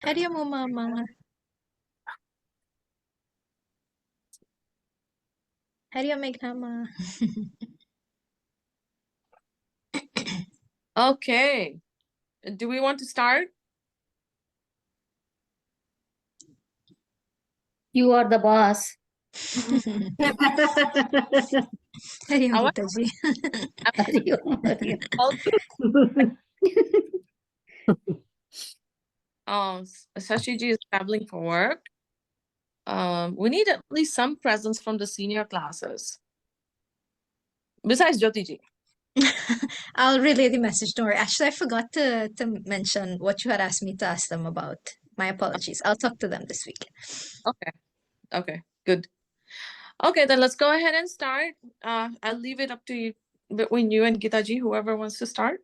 Hariya mo, Mama. Hariya Meghnama. Okay. Do we want to start? You are the boss. Hariya Our- Gitaji. Sashi ji is traveling for work. We need at least some presence from the senior classes. Besides Jyoti ji. I'll relay the message. Don't worry. Actually, I forgot to mention what you had asked me to ask them about. My apologies. I'll talk to them this week. Okay. Okay, good. Okay, then let's go ahead and start. I'll leave it up to you, between you and Gita ji, whoever wants to start.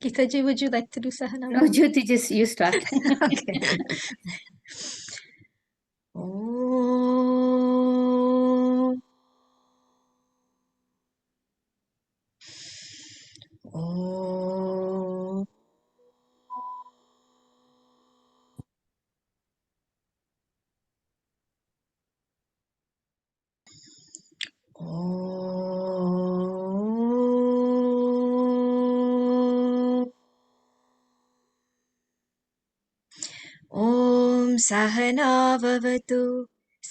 Gitaji, would you like to do Sahana? No, Jyoti, just you start. Okay. Oh. Oh. ॐ सहनाववतु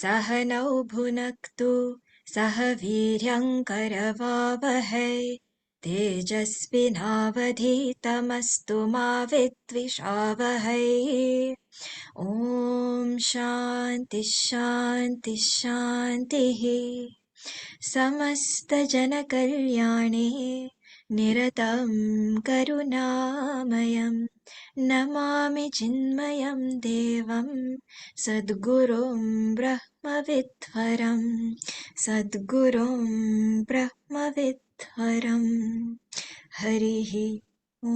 सहनौ भुनक्तु सह वीर्यङ्करवावहै तेजस्विनावधीतमस्तु मा विद्विषावहै ॐ शान्ति शान्ति शान्तिः समस्तजनकल्याणे निरतं करुणामयं नमामि चिन्मयं देवं सद्गुरुं ब्रह्मविद्वरं सद्गुरुं ब्रह्मविद्वरं हरिः ॐ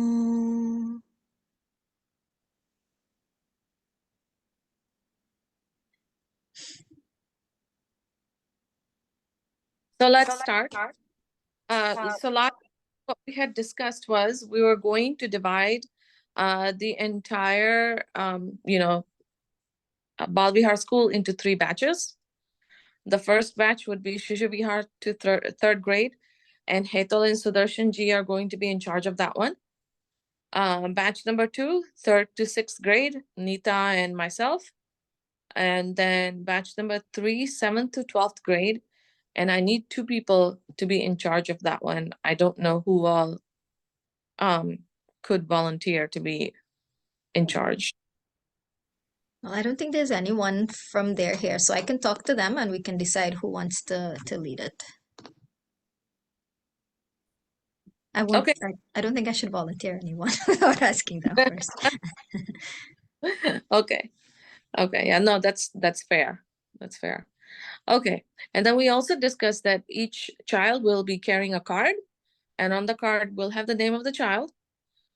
So let's start. What we had discussed was we were going to divide the entire, Bal Vihar school into 3 batches. The first batch would be Shishu Vihar to third grade, and Hetal and Sudarshan ji are going to be in charge of that one. Batch number 2, 3rd to 6th grade, Nita and myself. And then batch number 3, 7th to 12th grade. And I need 2 people to be in charge of that one. I don't know who all could volunteer to be in charge. Well, I don't think there's anyone from there here, so I can talk to them and we can decide who wants to lead it. I won't. Okay. I don't think I should volunteer anyone without asking them first. Okay. Yeah, no, that's fair. That's fair. Okay. And then we also discussed that each child will be carrying a card, and on the card will have the name of the child.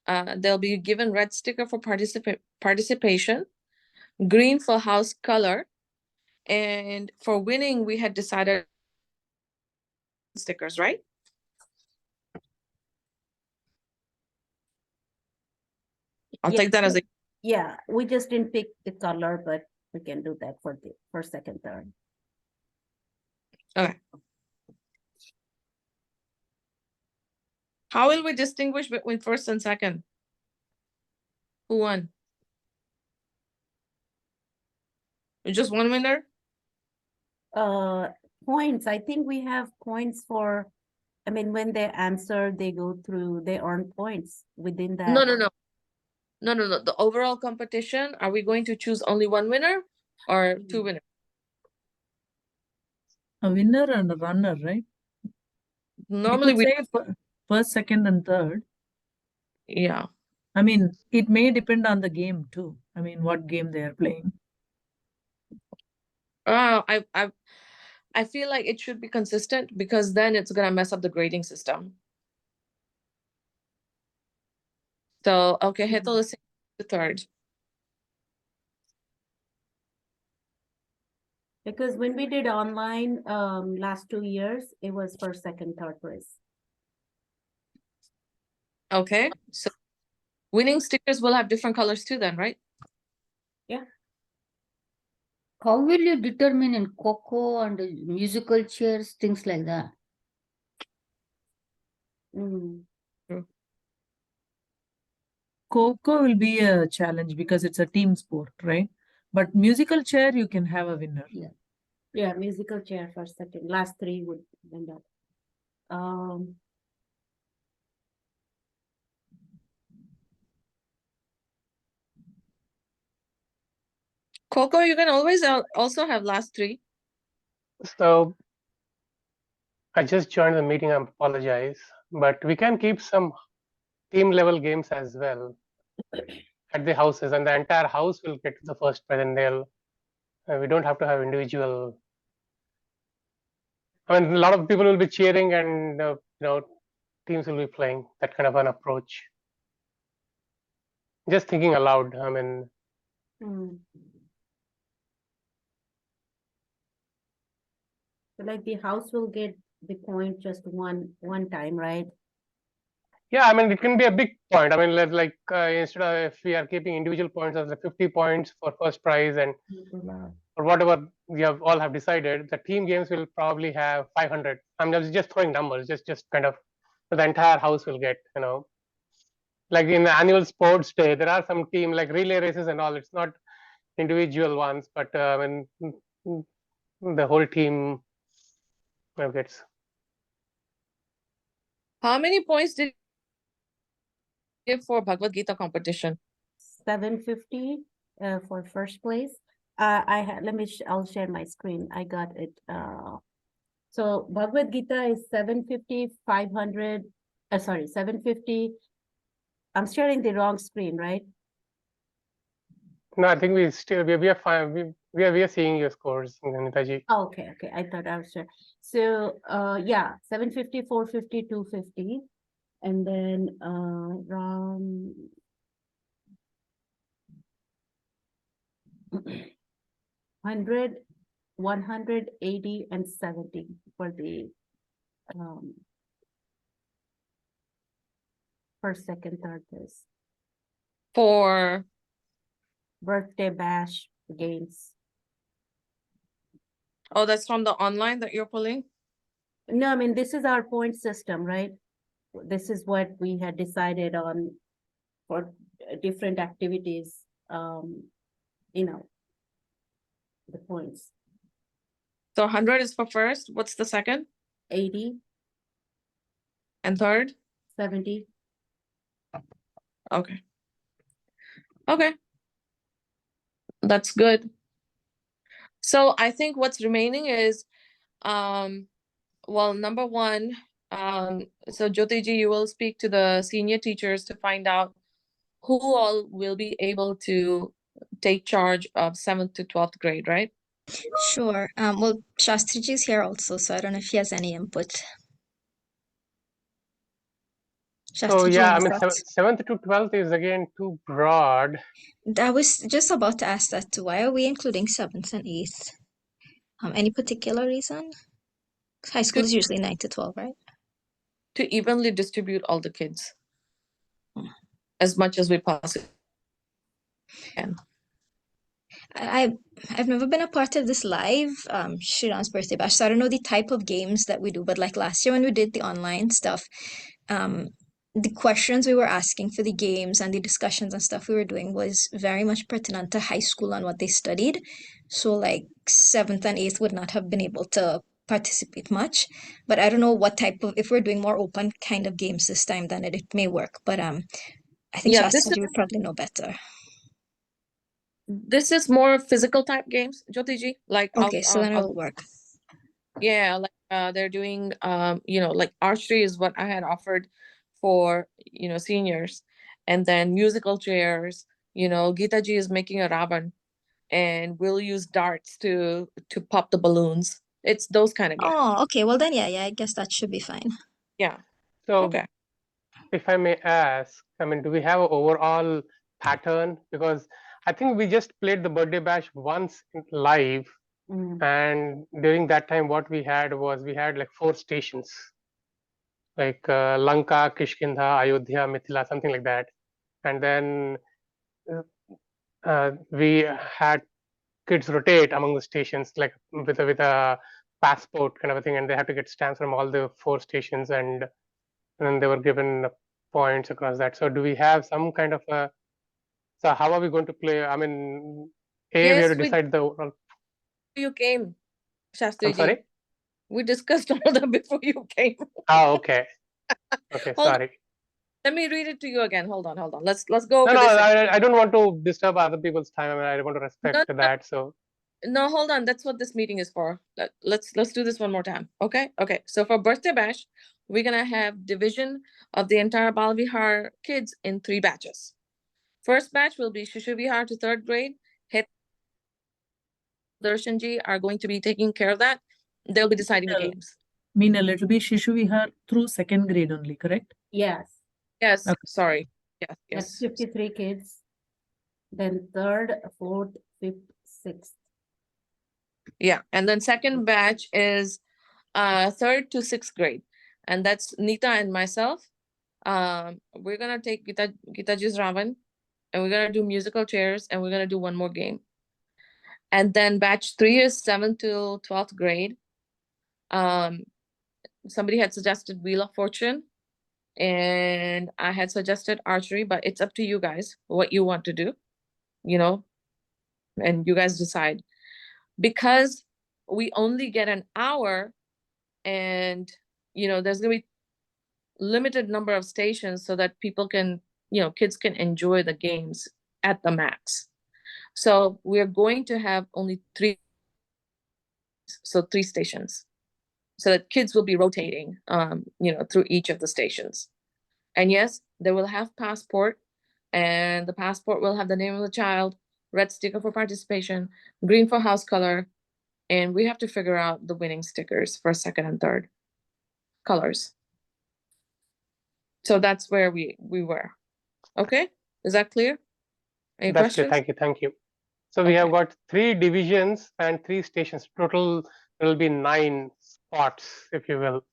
They'll be given red sticker for participation, green for house color, and for winning we had decided stickers, right? I'll take that as a Yeah, we just didn't pick the color, but we can do that for the first, second, third. okay. How will we distinguish between first and second? Who won? Just one winner? Points. I think we have points for. I mean, when they answer, they go through. They earn points within that. No. The overall competition, are we going to choose only one winner or 2 winners? A winner and a runner, right? Normally we say first, second, and third. Yeah. I mean, it may depend on the game too. I mean, what game they are playing. I feel like it should be consistent, because then it's gonna mess up the grading system. So okay, Hetal is the third. Because when we did online last 2 years, it was first, second, third place. Okay, so Winning stickers will have different colors too then, right? How will you determine in Coco and musical chairs, things like that? Mm. Coco will be a challenge because it's a team sport, right? But musical chair, you can have a winner. Yeah, musical chair for second. Last three would end up. Coco, you can always also have last three. So I just joined the meeting. I apologize, but we can keep some team level games as well at the houses, and the entire house will get the first prize, and they'll. We don't have to have individual. I mean, a lot of people will be cheering, and teams will be playing. That kind of an approach. Just thinking aloud. I mean, Mm. So like the house will get the point just one time, right? yeah, I mean, it can be a big point. I mean, like instead of if we are keeping individual points as like 50 points for first prize and or whatever we have all have decided, the team games will probably have 500. I'm just throwing numbers, just kind of the entire house will get, like in the annual sports day, there are some team like relay races and all. It's not individual ones, but when the whole team gets. How many points did you give for Bhagavad Gita competition? 750 for first place. I'll share my screen. I got it. So Bhagavad Gita is 750, 500. Sorry, 750. I'm sharing the wrong screen, right? No, I think we are fine. We are seeing your scores, Nitaji. Oh, okay. I thought I was sure. So yeah, 750, 450, 250. And then Ram 100, 180, and 70 for the first, second, third place. For Birthday bash games. oh, that's from the online that you're pulling? No, I mean this is our point system, right? This is what we had decided on for different activities. The points. So 100 is for first. What's the second 80, and third? 70. Okay. Okay. That's good. So I think what's remaining is, well, number one, so Jyotiji, you will speak to the senior teachers to find out who all will be able to take charge of 7th to 12th grade, right? Sure. Well, Shastriji is here also, so I don't know if he has any input. So Shastriji, yeah, I any mean, thoughts? 7th to 12th is again too broad. I was just about to ask that too. Why are we including 7th and 8th? Any particular reason? High school is usually 9 to 12, right? To evenly distribute all the kids Hmm. as much as we possibly can. I've never been a part of this live Shriram's birthday bash, so I don't know the type of games that we do. But like last year when we did the online stuff, the questions we were asking for the games and the discussions and stuff we were doing was very much pertinent to high school and what they studied. So like 7th and 8th would not have been able to participate much. But I don't know what type of, if we're doing more open kind of games this time, then it may work. But I think Yeah, Shastriji would probably know better. this is more physical type games, Jyotiji. Like Okay, so then it will work. yeah, like they're doing like archery is what I had offered for seniors, and then musical chairs. Gita ji is making a Ravan, and we'll use darts to pop the balloons. It's those kind of games. Oh, okay. Well then, yeah, I guess that should be fine. Yeah. So Okay. if I may ask, I mean, do we have an overall pattern? Because I think we just played the birthday bash once live, and during that time, what we had was like 4 stations, like Lanka, Kishkindha, Ayodhya, Mithila, something like that. and then we had kids rotate among the stations, like with a passport kind of a thing, and they had to get stamps from all the 4 stations, and then they were given points across that. So do we have some kind of a, so how are we going to play? I mean, we have Yes, to decide the overall. you came, I'm Shastri ji. sorry. We discussed all that before you came. Oh, okay. Okay, Hold on. sorry. Let me read it to you again. Hold on. Let's go No, over no, this. I don't want to disturb other people's time. I mean, I want to respect that. So No, hold on. That's what this meeting is for. Let's do this one more time. Okay? Okay. So for birthday bash, we're gonna have division of the entire Bal Vihar kids in 3 batches. First batch will be Shishu Vihar to 3rd grade. Darshan ji are going to be taking care of that. They'll be deciding the games. Meenal, it'll be Shishu Vihar through 2nd grade only, correct? Yes, Yes, Okay. sorry. Yes, that's yes. 53 kids. Then 3rd, 4th, 5th, 6th. Yeah. And then second batch is 3rd to 6th grade. And that's Nita and myself. We're gonna take Gitaji's Ravan, and we're gonna do musical chairs, and we're gonna do one more game. And then batch 3 is 7th to 12th grade. Somebody had suggested Wheel of Fortune, and I had suggested archery, but it's up to you guys what you want to do, you know, and you guys decide. Because we only get an hour, and there's gonna be limited number of stations so that people can, kids can enjoy the games at the max. So we're going to have only 3 stations, so that kids will be rotating through each of the stations. And yes, they will have passport, and the passport will have the name of the child, red sticker for participation, green for house color, and we have to figure out the winning stickers for 2nd and 3rd colors. So that's where we were. Okay, is that clear? Any that's clear. questions? Thank you. So we have Okay. got 3 divisions and 3 stations. Total, there will be 9 spots, if you will.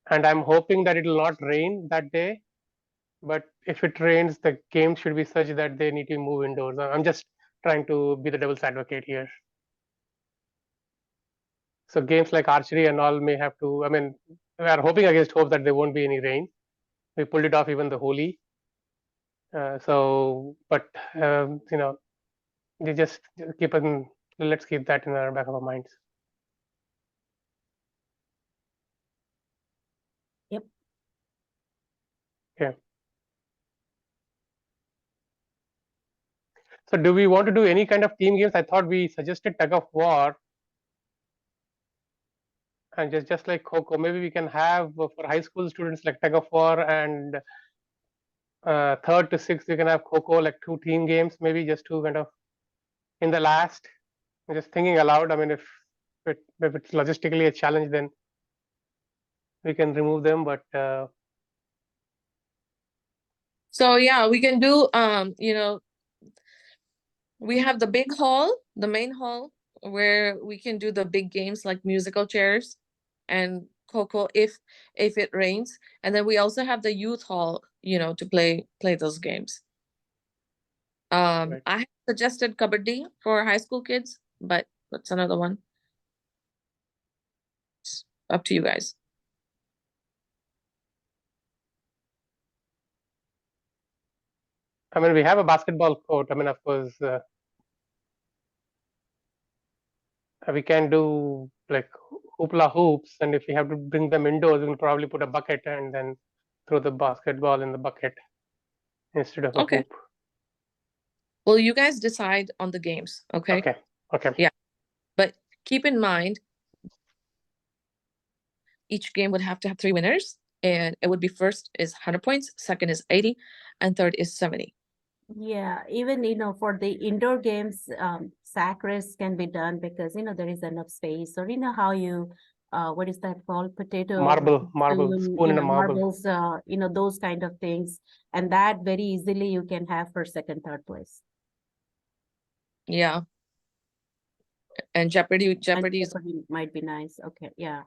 And I'm hoping that it will not rain that day. But if it rains, the game should be such that they need to move indoors. I'm just trying to be the devil's advocate here. So games like archery and all may have to, I mean, we are hoping against hope that there won't be any rain. We pulled it off even the Holi. But they just let's keep that in the back of our minds. Yep. Okay. So do we want to do any kind of team games? I thought we suggested tug of war. And just like Kho-Kho, maybe we can have for high school students like tug of war, and 3rd to 6th we can have Kho-Kho, like 2 team games, maybe just to kind of in the last. I'm just thinking aloud. I mean, if it's logistically a challenge, then we can remove them. But So yeah, we can do we have the big hall, the main hall, where we can do the big games like musical chairs and Coco if it rains. And then we also have the youth hall, to play those games. Right. I suggested kabaddi for high school kids, but that's another one. It's up to you guys. I mean, we have a basketball court. I mean, of course, we can do like hoopla hoops, and if we have to bring them indoors, we'll probably put a bucket and then throw the basketball in the bucket instead of a Okay. hoop. Well, you guys decide on the games, okay? Okay. Yeah. But keep in mind, each game would have to have 3 winners, and it would be first is 100 points, second is 80, and third is 70. Yeah, even for the indoor games, sack race can be done because there is enough space. Or how you what is that called? Potato Marble, spoon in a marble. marbles, those kind of things. And that very easily you can have for 2nd, 3rd place. Yeah. And Jeopardy And is Jeopardy might be nice. Okay, yeah.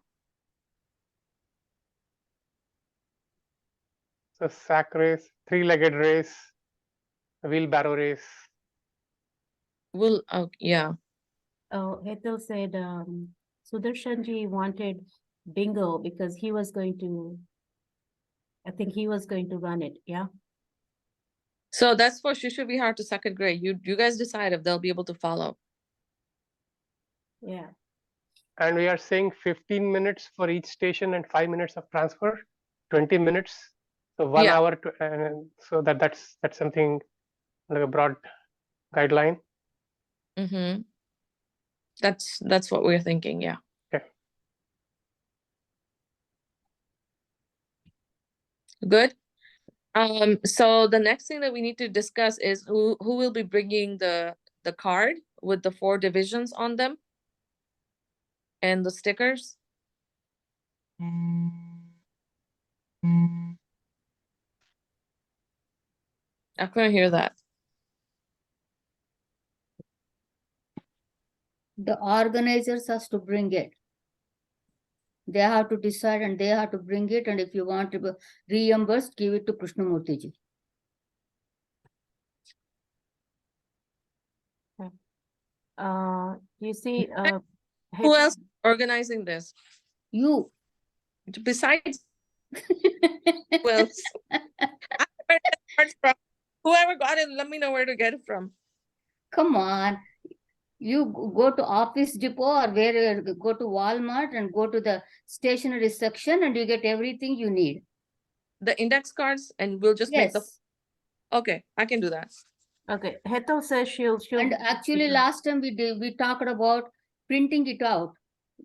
So sack race, three-legged race, wheelbarrow race. Well, yeah. Oh, Hetal said, Sudarshanji wanted bingo because he was going to, I think he was going to run it, yeah? So that's for Shishu Vihar to second grade. You guys decide if they'll be able to follow. Yeah. And we are saying 15 minutes for each station and 5 minutes of transfer, 20 minutes. So 1 Yeah. hour to, so that's something like a broad guideline. Mm-hmm. That's what we're thinking, yeah. Okay. Good. So the next thing that we need to discuss is who will be bringing the card with the 4 divisions on them and the stickers. I couldn't hear that. The organizers has to bring it. They have to decide and they have to bring it. And if you want to be reimbursed, give it to Krishnamurti ji. You see, Who else is organizing this? You. Besides who else? Where to start from? Whoever got it, let me know where to get it from. Come on. You go to Office Depot or where go to Walmart and go to the stationery section and you get everything you need. The index cards, and we'll just make the. Yes. Okay, I can do that. Okay, Hetal says she'll. And actually last time we talked about printing it out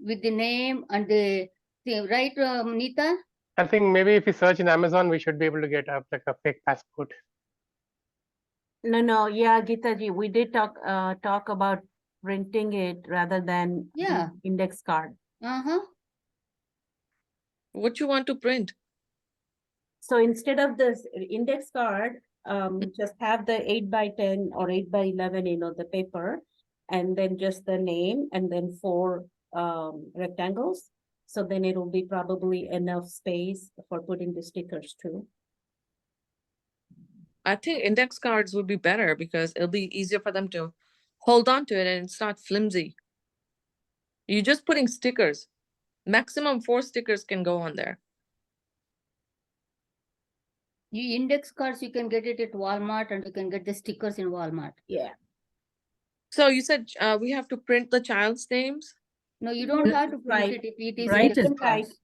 with the name and the thing, right, Nita? I think maybe if we search in Amazon, we should be able to get up like a fake passport. No, yeah, Geeta ji, we did talk about printing it rather than the Yeah. index card. Uh-huh. What you want to print? So instead of this index card, just have the 8x10 or 8x11, the paper, and then just the name and then 4 rectangles. So then it will be probably enough space for putting the stickers too. I think index cards would be better because it'll be easier for them to hold on to it and it's not flimsy. You're just putting stickers. Maximum 4 stickers can go on there. You index cards, you can get it at Walmart and you can get the stickers in Walmart. Yeah. So you said we have to print the child's names? No, you don't have to print Right. it if it is Write index it. cards.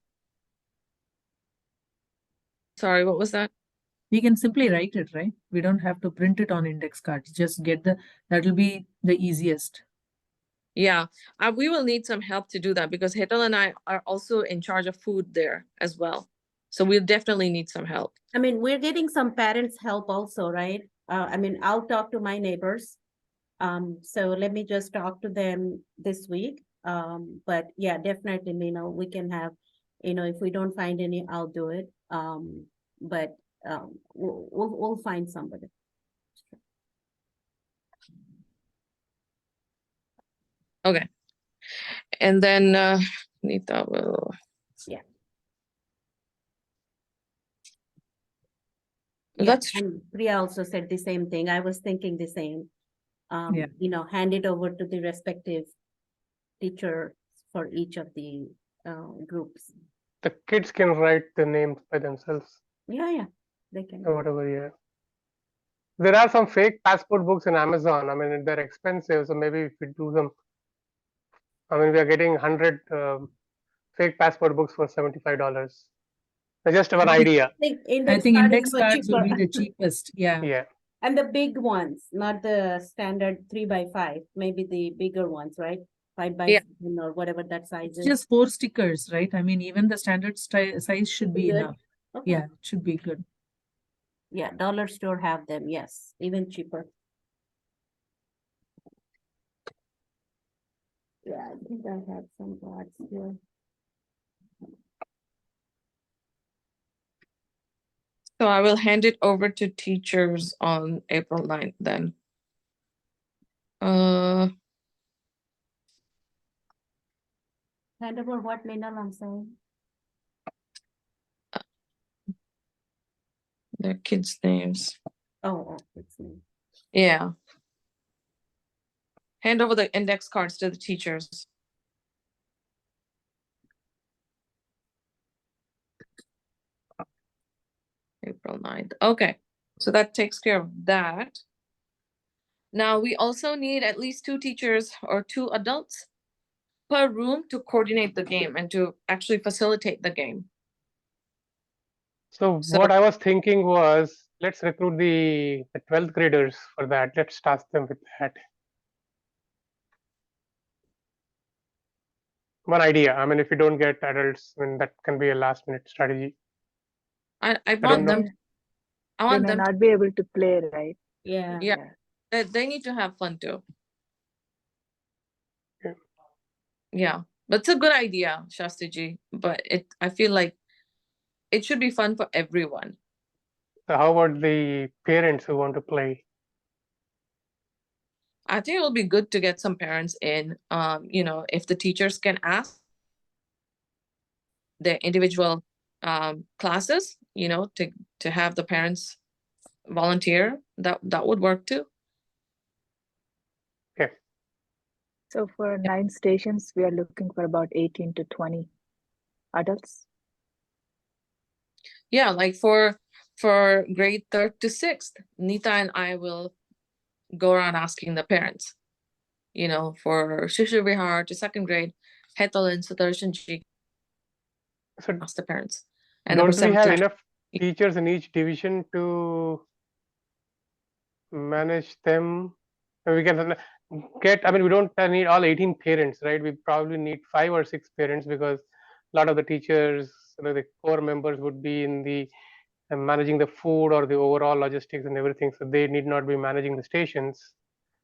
Sorry, what was that? We can simply write it, right? We don't have to print it on index cards. Just get that'll be the easiest. Yeah, we will need some help to do that because Hetal and I are also in charge of food there as well. So we'll definitely need some help. I mean, we're getting some parents' help also, right? I mean, I'll talk to my neighbors. So let me just talk to them this week. But yeah, definitely, we can have, if we don't find any, I'll do it. But we'll find somebody. Okay. And then Nita will. Yeah. That's true. And Priya also said the same thing. I was thinking the same. Hand it over to the respective teacher for each of the groups. The kids can write the names by themselves. Yeah, they can. Or whatever, yeah. There are some fake passport books in Amazon. I mean, they're expensive, so maybe if we do them, I mean, we are getting 100 fake passport books for $75. Just one idea. I think index card cards will be the cheapest. Yeah. Yeah. And the big ones, not the standard 3x5, maybe the bigger ones, right? 5x7 or whatever that size It's is. just 4 stickers, right? I mean, even the standard size should be Good. enough. Okay. Yeah, it should be good. Yeah, dollar store have them, yes, even cheaper. Yeah, I think I have some cards here. so I will hand it over to teachers on April 9th then. Hand over what, Meenal, I'm saying? their kids' names. Oh, it's me. Yeah. Hand over the index cards to the teachers. April 9th. Okay, so that takes care of that. Now we also need at least 2 teachers or 2 adults per room to coordinate the game and to actually facilitate the game. So So- what I was thinking was, let's recruit the 12th graders for that. Let's task them with that. One idea. I mean, if you don't get adults, I mean, that can be a last minute strategy. I don't want know. them. I They want may them. not be able to play, right? Yeah. Yeah. They need to have fun too. Yeah. Yeah, but it's a good idea, Shastiji. But I feel like it should be fun for everyone. So how about the parents who want to play? I think it'll be good to get some parents in. You know, if the teachers can ask their individual classes, you know, to have the parents volunteer, that would work too. So for 9 stations, we are looking for about 18 to 20 adults. Yeah, like for grade 3rd to 6th, Nita and I will go around asking the parents. You know, for Shishu Vihar to 2nd grade, Hetal and Sudarshan Ji, So ask the parents. And don't we have percentage- enough teachers in each division to manage them? We can get, I mean, we don't need all 18 parents, right? We probably need 5 or 6 parents, because a lot of the teachers, you know, the core members would be in the managing the food or the overall logistics and everything, so they need not be managing the stations,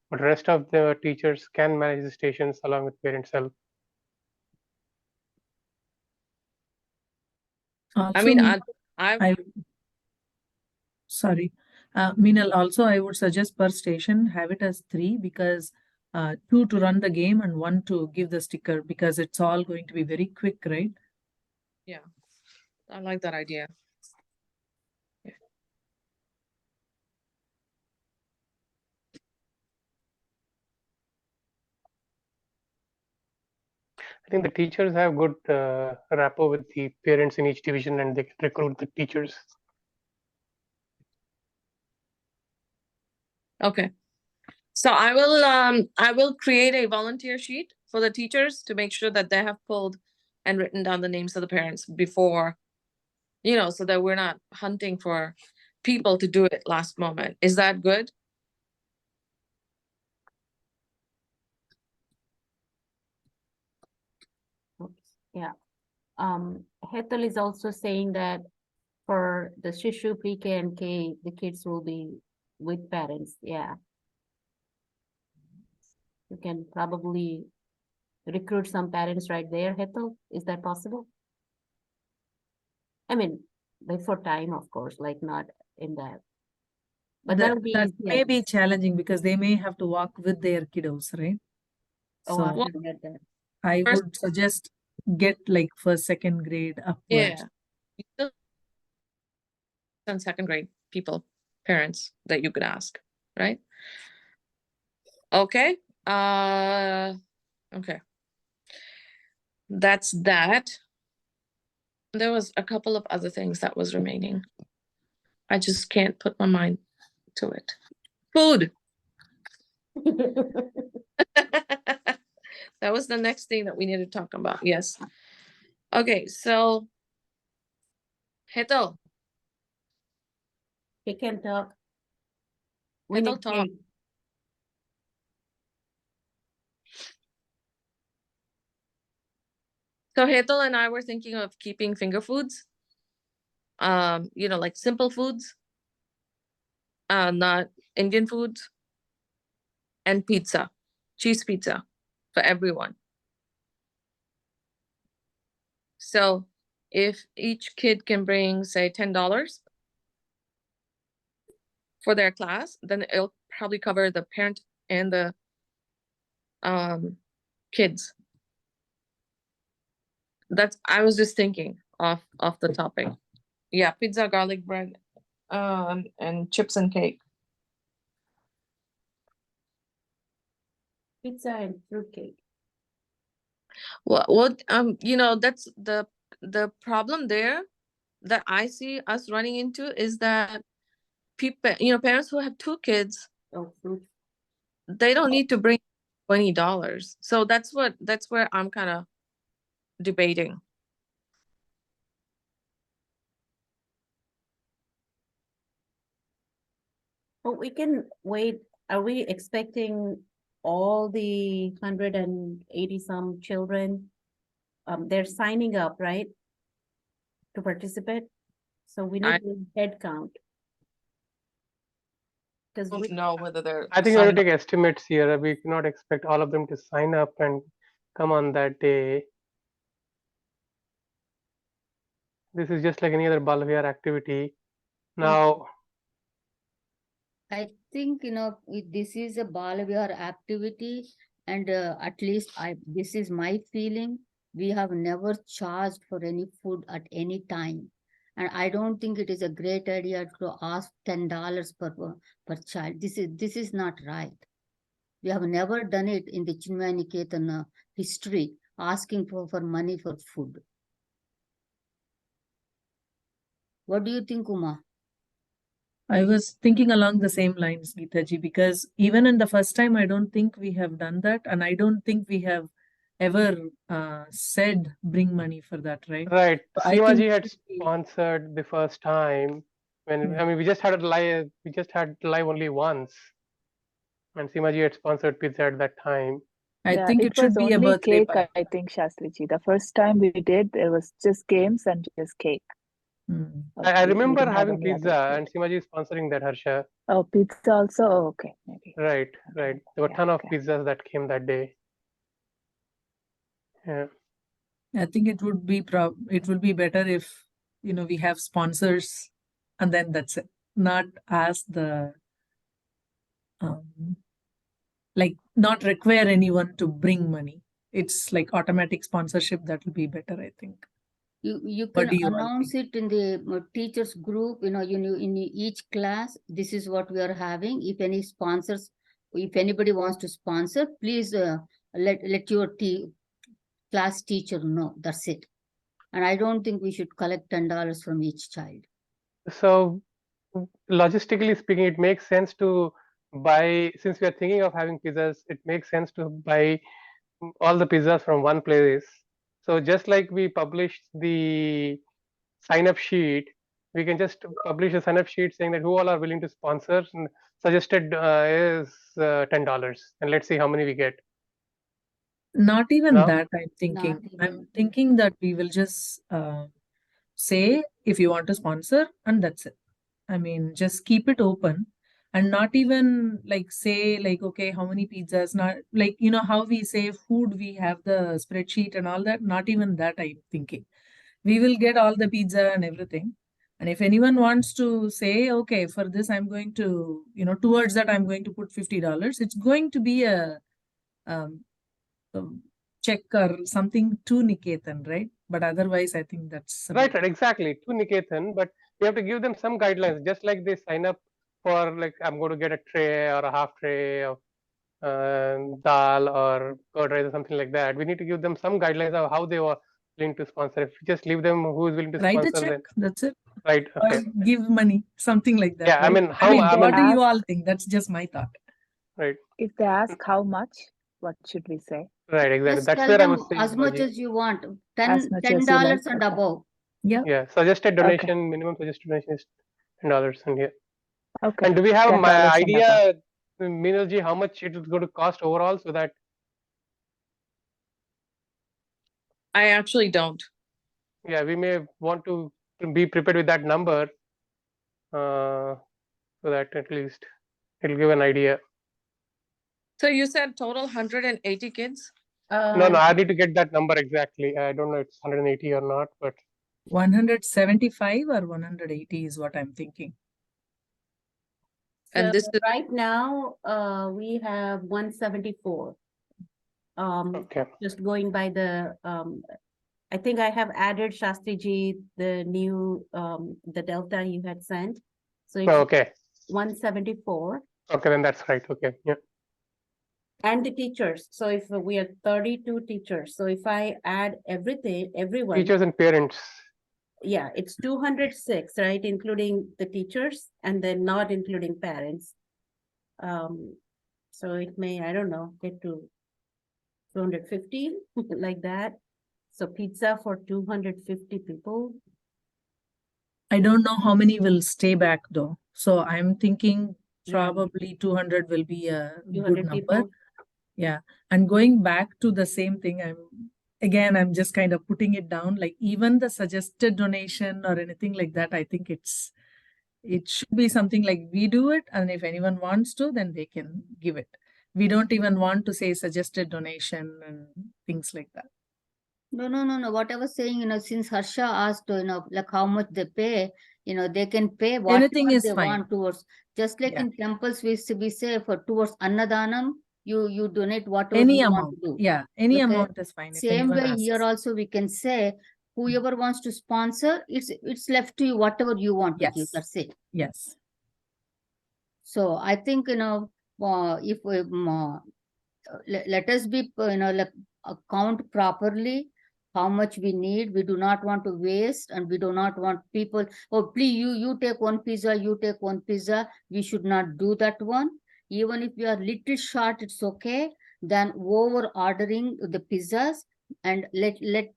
but rest of the teachers can manage the stations along with parents' help. I mean, Also, I sorry, Meenal, also I would suggest per station have it as 3, because 2 to run the game and 1 to give the sticker, because it's all going to be very quick, right? I like that idea. I think the teachers have good rapport with the parents in each division, and they can recruit the teachers. Okay. So I will create a volunteer sheet for the teachers to make sure that they have pulled and written down the names of the parents before, you know, so that we're not hunting for people to do it last moment. Is that good? Oops. Yeah. Hetal is also saying that for the Shishu, PK, and K, the kids will be with parents. Yeah. You can probably recruit some parents right there, Hetal. Is that possible? I mean, like for time, of course, like not in that. But that'll be That easy, I may be guess. challenging because they may have to walk with their kiddos, right? Oh, So I forget that. I First- would suggest get like first, 2nd grade upwards. Yeah. You still and 2nd grade people, parents that you could ask, right? Okay. Okay. That's that. There was a couple of other things that was remaining. I just can't put my mind to it. Food. That was the next thing that we need to talk about. Yes. Okay, so Hetal, He can talk. We Hetal need talk. cake. So Hetal and I were thinking of keeping finger foods. You know, like simple foods. Not Indian foods. And pizza. Cheese pizza for everyone. So if each kid can bring, say, $10 for their class, then it'll probably cover the parent and the kids. I was just thinking off the topic. Yeah, pizza, garlic bread, and chips and cake. Pizza and fruitcake. Well, that's the problem there that I see us running into is that people, parents who have 2 kids, Oh, fruit. they don't need to bring $20. So that's where I'm kind of debating. But we can wait. Are we expecting all the 180 some children? They're signing up, right? To participate. So we need head count. Because I don't know whether they're I think we have to signing up. take estimates here. We cannot expect all of them to sign up and come on that day. This is just like any other Balavihar activity. Now, I think, this is a Balavihar activity, and at least this is my feeling. We have never charged for any food at any time. And I don't think it is a great idea to ask $10 per child. This is not right. We have never done it in the Chinmaya Niketan history, asking for money for food. What do you think, Uma? I was thinking along the same lines, Geetaji, because even in the first time, I don't think we have done that. And I don't think we have ever said bring money for that, right? right, So I think Seemaji had sponsored the first time when Yeah. I mean we just had live only once, and Seemaji had sponsored pizza at that time. I Yeah, think it it should was be a only birthday cake, party. I think, Shastriji. The first time we did, there was just games and just cake. Hmm. I We remember didn't have having any other pizza food. and Seemaji sponsoring that, Harsha. Oh, pizza also? Oh, okay, maybe. Right. There were a Yeah, ton of okay. pizzas that came that day. Yeah. I think it would be better if we have sponsors and then that's it. Not ask the like not require anyone to bring money. It's like automatic sponsorship that will be better, I think. You What can do you all announce it in the teachers group, in each class, this is what we are having. If any sponsors, if anybody wants to sponsor, please let your class teacher know. That's it. And I don't think we should collect $10 from each child. So logistically speaking, it makes sense to buy, since we are thinking of having pizzas, it makes sense to buy all the pizzas from one place. So just like we published the sign up sheet, we can just publish a sign up sheet saying that who all are willing to sponsor, and suggested is $10, and let's see how many we get. Not even No? that, I'm thinking. Not even. I'm thinking that we will just say if you want to sponsor and that's it. I mean, just keep it open and not even like say like, okay, how many pizzas, not like, how we say food, we have the spreadsheet and all that. Not even that, I'm thinking. We will get all the pizza and everything. And if anyone wants to say, okay, for this, I'm going to, towards that, I'm going to put $50. It's going to be a check or something to Niketan, right? But otherwise, I think that's Right, exactly, to Niketan, but we have to give them some guidelines, just like they sign up for like I'm going to get a tray or a half tray of dal or curd rice or something like that. We need to give them some guidelines of how they are willing to sponsor. If you just leave them who is willing to write a sponsor, check. then That's it. right, Or okay, give money, something like that. yeah. I Right? mean, What do you all think? That's just my thought. right, If they ask how much, what should we say? right, exactly. Just That's tell where I them was saying, as much Baji. as you want. As much as you $10 like, and okay. above. Yeah. Yeah, suggested Okay. donation, minimum suggested donation is $10 in here. Okay. And do we have $10 my and idea, Meenalji, how much it is going to cost overall, so that I actually don't. yeah, we may want to be prepared with that number, so that at least it'll give an idea. So you said total 180 kids? No, I need to get that number exactly. I don't know if it's 180 or not, but 175 or 180 is what I'm thinking. And this is right now, we have 174. okay. Just going by the, I think I have added Shastriji, the new, the delta you had sent. So it's Okay. 174. Okay, then that's right. Okay. Yeah. And the teachers. So if we are 32 teachers, so if I add everything, everyone, Teachers and parents. yeah, it's 206, right? Including the teachers and then not including parents. So it may, I don't know, get to 250 like that. So pizza for 250 people. I don't know how many will stay back though. So I'm thinking Yeah. probably 200 will be a good 200 number. people. Yeah. And going back to the same thing, I'm just kind of putting it down. Like even the suggested donation or anything like that, I think it should be something like we do it, and if anyone wants to, then they can give it. We don't even want to say suggested donation and things like that. No. What I was saying, since Harsha asked, like how much they pay, they can pay whatever Anything is they fine. want towards. Just like Yeah. in temples, we say for towards Annadanam, you donate whatever Any you want amount. to do. Yeah. Any Okay. amount is fine. If Same anyone way here asks. also we can say, whoever wants to sponsor, it's left to you, whatever you want to give. Yes. That's it. Yes. So I think, if we, let us be, like count properly how much we need. We do not want to waste, and we do not want people, oh, please, you take one pizza, you take one pizza. We should not do that one. Even if we are little short, it's okay. Then over ordering the pizzas, and give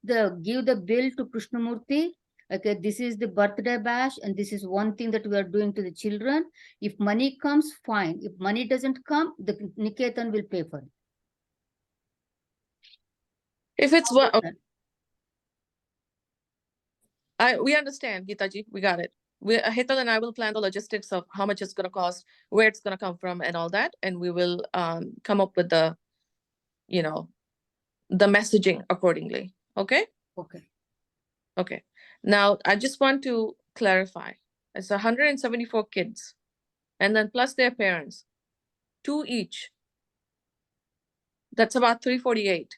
the bill to Krishnamurti. Okay, this is the birthday bash, and this is one thing that we are doing to the children. If money comes, fine. If money doesn't come, the Niketan will pay for it. If it's what we understand, Geetaji, we got it. Hetal and I will plan the logistics of how much it's going to cost, where it's going to come from, and all that, and we will come up with the messaging accordingly. Okay. Okay. Now I just want to clarify. It's 174 kids, and then plus their parents, 2 each. That's about 348.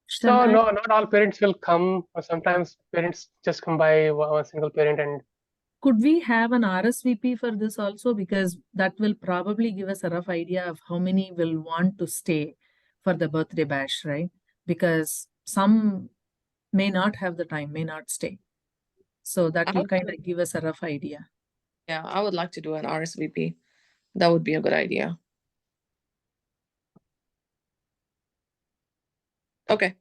So no, not all parents will come. Or sometimes parents just come by one single parent. And could we have an RSVP for this also? Because that will probably give us a rough idea of how many will want to stay for the birthday bash, right? Because some may not have the time, may not stay. So that will kind of give us a rough idea. Yeah, I would like to do an RSVP. That would be a good idea. Okay,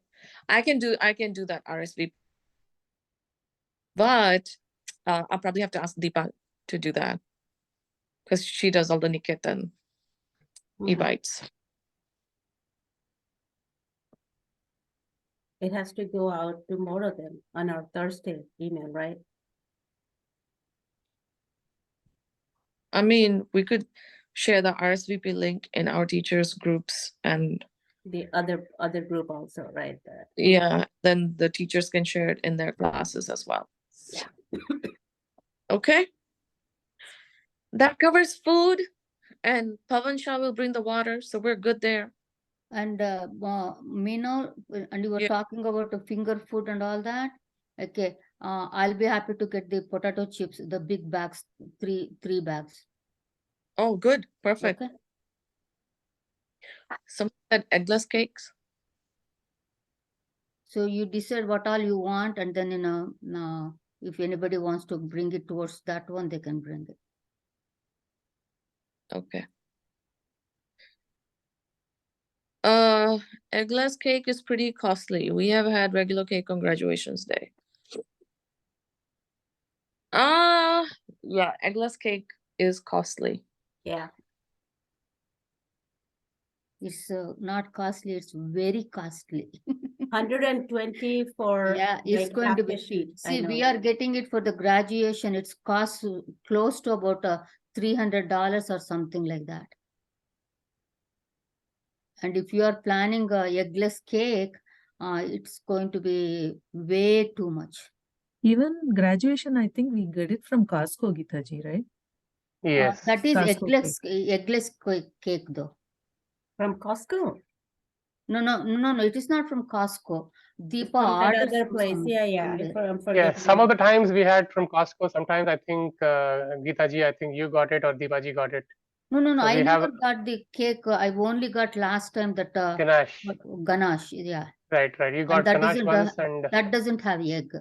I can do that RSVP, but I'll probably have to ask Deepa to do that because she does all the Niketan e-bites. It has to go out tomorrow then on our Thursday email, right? I mean, we could share the RSVP link in our teachers groups and the other group also, right? Yeah, then the teachers can share it in their classes as well. Yeah. Okay. That covers food, and Pavan Shah will bring the water, so we're good there. And Meena, and you were talking about the finger food and all that. Okay, I'll be happy to get the potato chips, the big bags, three bags. Oh, good, perfect. Okay. Some said eggless cakes. So you decide what all you want, and then if anybody wants to bring it towards that one, they can bring it. Okay. Eggless cake is pretty costly. We have had regular cake on graduation's day. Yeah, eggless cake is costly. Yeah. It's not costly, it's very costly. 120 for yeah, it's going to be sheet. See, we are getting it for the graduation. It's cost close to about $300 or something like that. And if you are planning a eggless cake, it's going to be way too much. Even graduation, I think we get it from Costco, Geetaji, right? Yes. That is Costco eggless cake though. From Costco? No. It is not from Costco. Deepa From that orders other from place. some- Yeah. from there. I'm Yeah, forgetting. some of the times we had from Costco. Sometimes I think Geeta ji, I think you got it or Deepa ji got it. No. So I we have never got the cake. I've only got last time that ganache. ganache. Yeah, Right. You and got that ganache isn't once, and that doesn't have egg.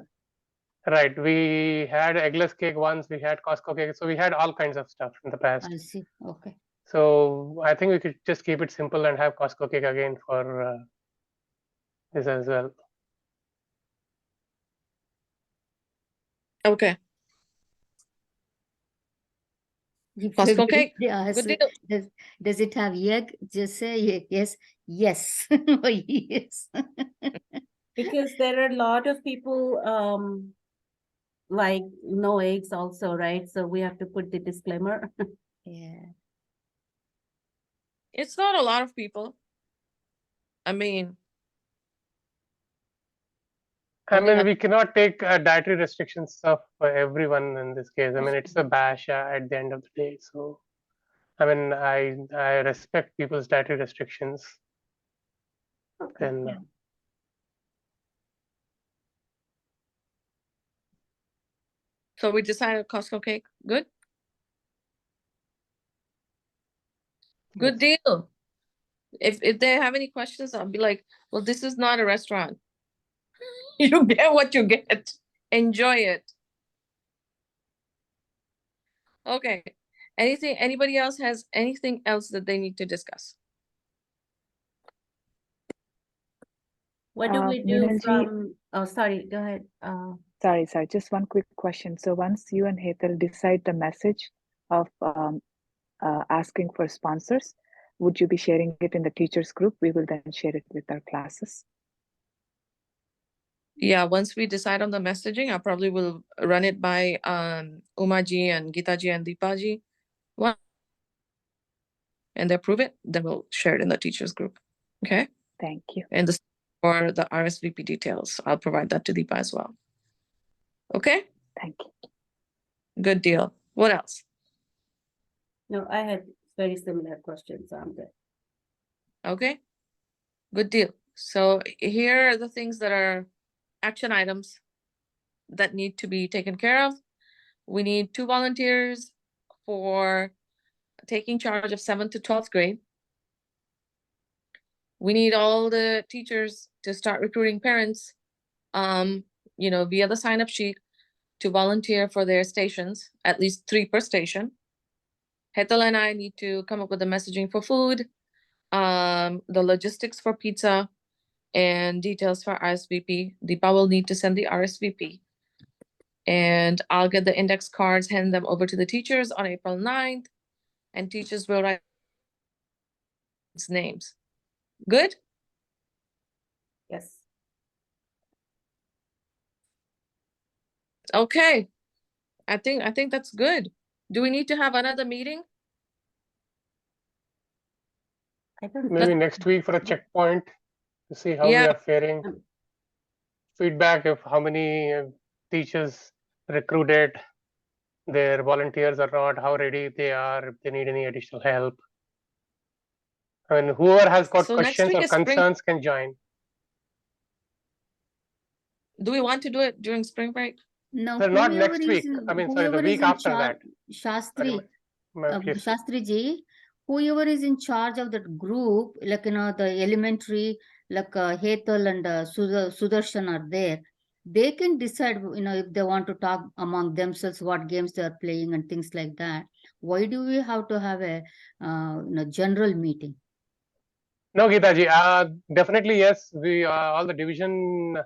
right, we had eggless cake once. We had Costco cake. So we had all kinds of stuff in the past. I see. Okay. So I think we could just keep it simple and have Costco cake again for this as well. Okay. If Costco cake. they ask, Good deal. does it have egg? Just say yes. Or yes. Because there are a lot of people like no eggs also, right? So we have to put the disclaimer. Yeah. It's not a lot of people. I mean, I only mean, like we cannot take dietary restrictions of everyone in this case. I mean, it's a bash at the end of the day. So, I mean, I respect people's dietary restrictions. Okay. And Yeah. so we decided Costco cake. Good. Good deal. If they have any questions, I'll be like, well, this is not a restaurant. You get what you get. Enjoy it. Okay. Anybody else has anything else that they need to discuss? What do we do Meenal ji, from, oh, sorry, go ahead. sorry, just one quick question. So once you and Hetal decide the message of asking for sponsors, would you be sharing it in the teachers group? We will then share it with our classes. Yeah, once we decide on the messaging, I probably will run it by Umaji and Geetaji and Deepaji. One, and they approve it, then we'll share it in the teachers group. Okay. Thank you. And for the RSVP details, I'll provide that to Deepa as well. Okay. Thank you. Good deal. What else? No, I had very similar questions on that. Okay. Good deal. So here are the things that are action items that need to be taken care of. We need 2 volunteers for taking charge of 7th to 12th grade. We need all the teachers to start recruiting parents, via the sign-up sheet to volunteer for their stations, at least 3 per station. Hetal and I need to come up with the messaging for food, the logistics for pizza, and details for RSVP. Deepa will need to send the RSVP. And I'll get the index cards, hand them over to the teachers on April 9th, and teachers will write names. Good? Yes. Okay. I think that's good. Do we need to have another meeting? I don't maybe next week for a checkpoint to see how we Yeah. are faring. Feedback of how many teachers recruited, their volunteers or not, how ready they are, if they need any additional help. I mean, whoever has got So next questions week or is spring. concerns can join. Do we want to do it during spring break? No, So not whoever next is week. I mean, sorry, the whoever is week in after charge, that. Shastri, Please. Shastri ji, whoever is in charge of that group, like the elementary, like Hetal and Sudarshan are there, they can decide, if they want to talk among themselves what games they are playing and things like that. Why do we have to have a general meeting? No, Geetaji, definitely yes. We all the division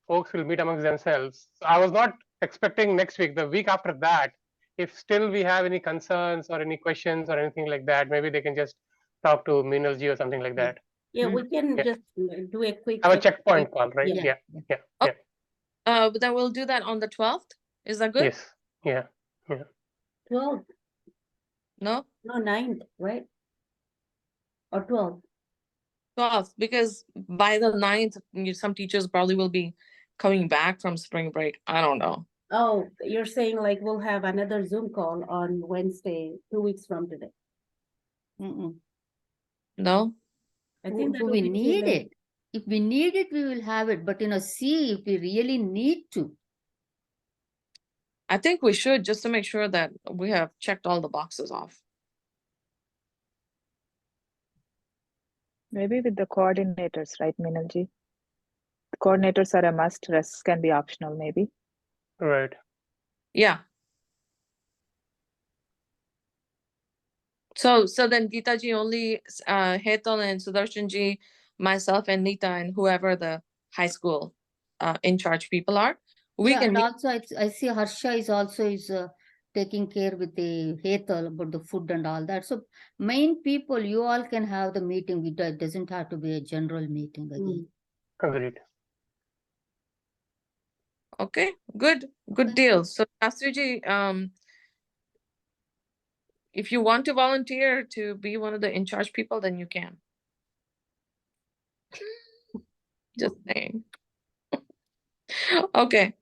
folks will meet amongst themselves. So I was not expecting next week. The week after that, if still we have any concerns or any questions or anything like that, maybe they can just talk to Meenal ji or something like that. Yeah, we can Yeah. just do a quick Have a checkpoint call, right? Yeah. Yeah. But then we'll do that on the 12th. Is that good? Yes. Yeah. 12, No? no, 9th, right? Or 12. 12th, because by the 9th, some teachers probably will be coming back from spring break. I don't know. Oh, you're saying like we'll have another Zoom call on Wednesday, 2 weeks from today. Mm-mm. No? I think that Do will we be too need late. it? If we need it, we will have it. But see if we really need to. I think we should, just to make sure that we have checked all the boxes off. Maybe with the coordinators, right, Minalji? The coordinators are a must, rest can be optional, maybe. Right. Yeah. So then Geeta ji only, Hetal and Sudarshan ji, myself and Nita and whoever the high school in charge people are. We Yeah, can and meet. also I see Harsha is also taking care with the Hetal about the food and all that. So main people, you all can have the meeting. It doesn't have to be a general meeting again. Agreed. Okay, good Okay. deal. So Shastri ji, if you want to volunteer to be one of the in charge people, then you can. Just saying. Okay.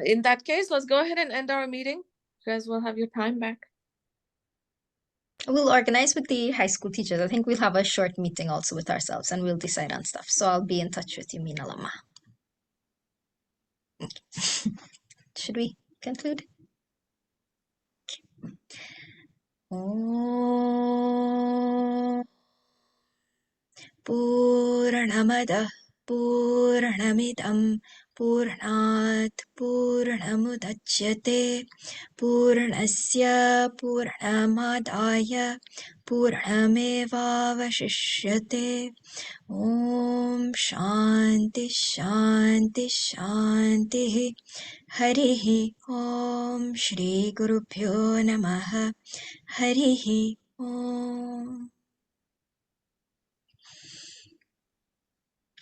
In that case, let's go ahead and end our meeting. You guys will have your time back. We'll organize with the high school teachers. I think we'll have a short meeting also with ourselves and we'll decide on stuff. So I'll be in touch with you, Mina Lama. Should we conclude? Om Purnamada Purnamidam Purnat Purnamudachyate Purnasya Purnamadaya Purnamevavashishyate Om Shanti Shanti Shanti Harihi Om Shri Gurubhyo Namaha Harihi Om.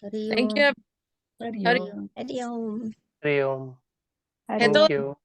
Hari Thank Om. you. Hari Hari Om. Hadi Om. Hari Om. Hari Hetal Thank you.